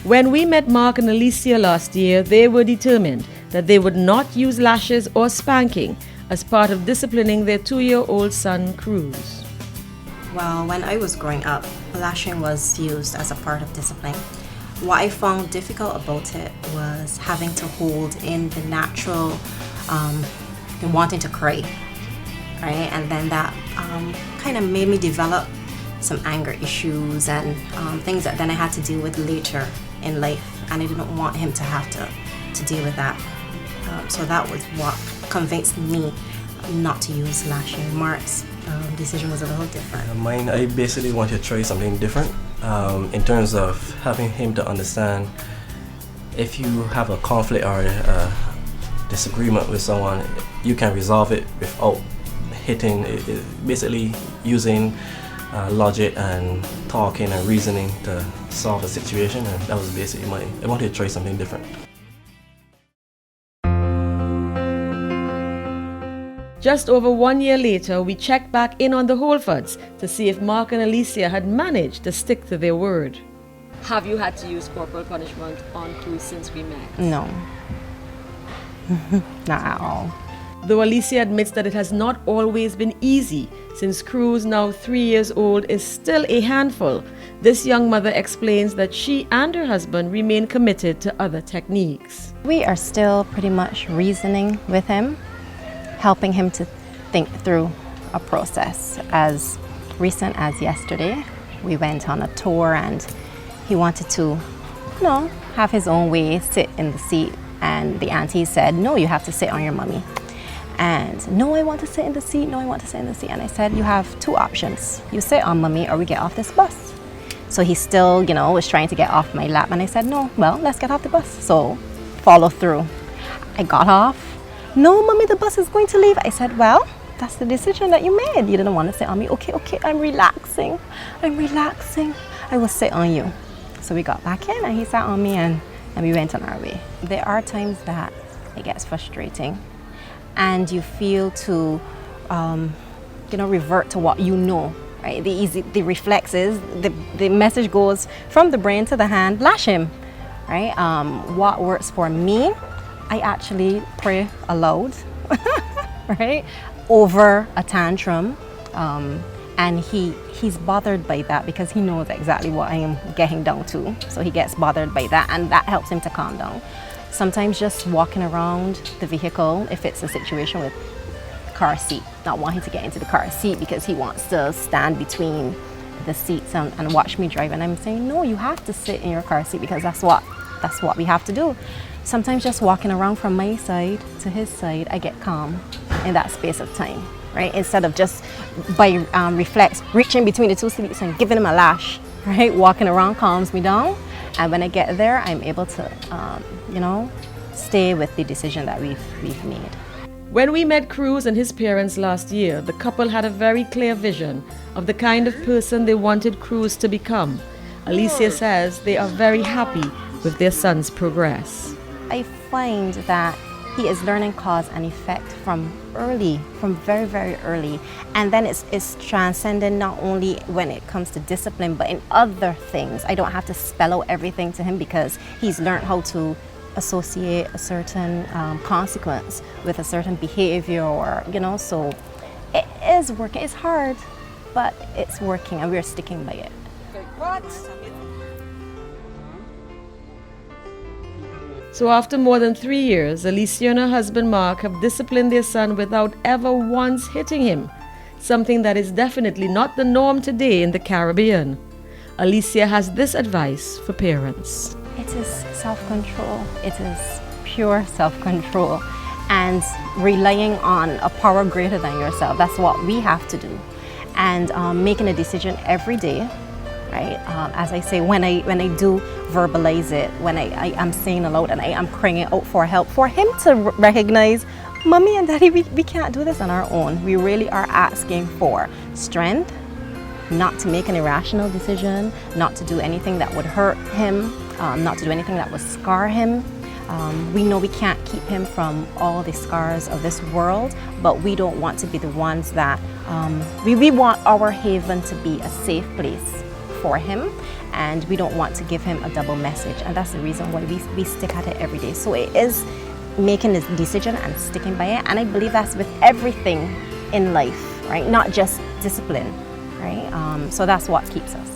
When we met Mark and Alicia last year, they were determined that they would not use lashes or spanking as part of disciplining their 2-year-old son, Cruz. Well, when I was growing up, lashing was used as a part of discipline. What I found difficult about it was having to hold in the natural wanting to cry, right? And then that kind of made me develop some anger issues and things that then I had to deal with later in life, and I didn't want him to have to deal with that. So that was what convinced me not to use lashing. Mark's decision was a little different. Mine, I basically wanted to try something different in terms of having him to understand if you have a conflict or a disagreement with someone, you can resolve it without hitting, basically using logic and talking and reasoning to solve a situation, and that was basically I wanted to try something different. Just over 1 year later, we checked back in on the Holfords to see if Mark and Alicia had managed to stick to their word. Have you had to use corporal punishment on Cruz since we met? No. Not at all. Though Alicia admits that it has not always been easy, since Cruz, now 3 years old, is still a handful, this young mother explains that she and her husband remain committed to other techniques. We are still pretty much reasoning with him, helping him to think through a process. As recent as yesterday, we went on a tour and he wanted to, have his own way, sit in the seat. And the auntie said, no, you have to sit on your mommy. And no, I want to sit in the seat, no, I want to sit in the seat. And I said, you have two options. You sit on mommy or we get off this bus. So he still, was trying to get off my lap. And I said, no, well, let's get off the bus. So follow through. I got off. No, mommy, the bus is going to leave. I said, well, that's the decision that you made. You didn't want to sit on me. Okay, I'm relaxing. I will sit on you. So we got back in and he sat on me and we went on our way. There are times that it gets frustrating and you feel to, revert to what you know, right? The reflex is, the message goes from the brain to the hand, lash him, right? What works for me, I actually pray aloud, right? Over a tantrum. And he's bothered by that because he knows exactly what I am getting down to. So he gets bothered by that and that helps him to calm down. Sometimes just walking around the vehicle, if it's a situation with car seat, not wanting to get into the car seat because he wants to stand between the seats and watch me drive. And I'm saying, no, you have to sit in your car seat because that's what we have to do. Sometimes just walking around from my side to his side, I get calm in that space of time. Right? Instead of just by reflex, reaching between the two seats and giving him a lash, right? Walking around calms me down. And when I get there, I'm able to, stay with the decision that we've made. When we met Cruz and his parents last year, the couple had a very clear vision of the kind of person they wanted Cruz to become. Alicia says they are very happy with their son's progress. I find that he is learning cause and effect from very, very early. And then it's transcendent not only when it comes to discipline, but in other things. I don't have to spell out everything to him because he's learned how to associate a certain consequence with a certain behavior or, so it is working. It's hard, but it's working and we're sticking by it. So after more than 3 years, Alicia and her husband Mark have disciplined their son without ever once hitting him, something that is definitely not the norm today in the Caribbean. Alicia has this advice for parents. It is self-control. It is pure self-control and relying on a power greater than yourself. That's what we have to do. And making a decision every day. Right? As I say, when I do verbalize it, when I am saying aloud and I am crying out for help, for him to recognize, mommy and daddy, we can't do this on our own. We really are asking for strength, not to make an irrational decision, not to do anything that would hurt him, not to do anything that would scar him. We know we can't keep him from all the scars of this world, but we don't want to be the ones that, we want our haven to be a safe place for him, and we don't want to give him a double message, and that's the reason why we stick at it every day. So it is making this decision and sticking by it, and I believe that's with everything in life, right? Not just discipline, right? So that's what keeps us.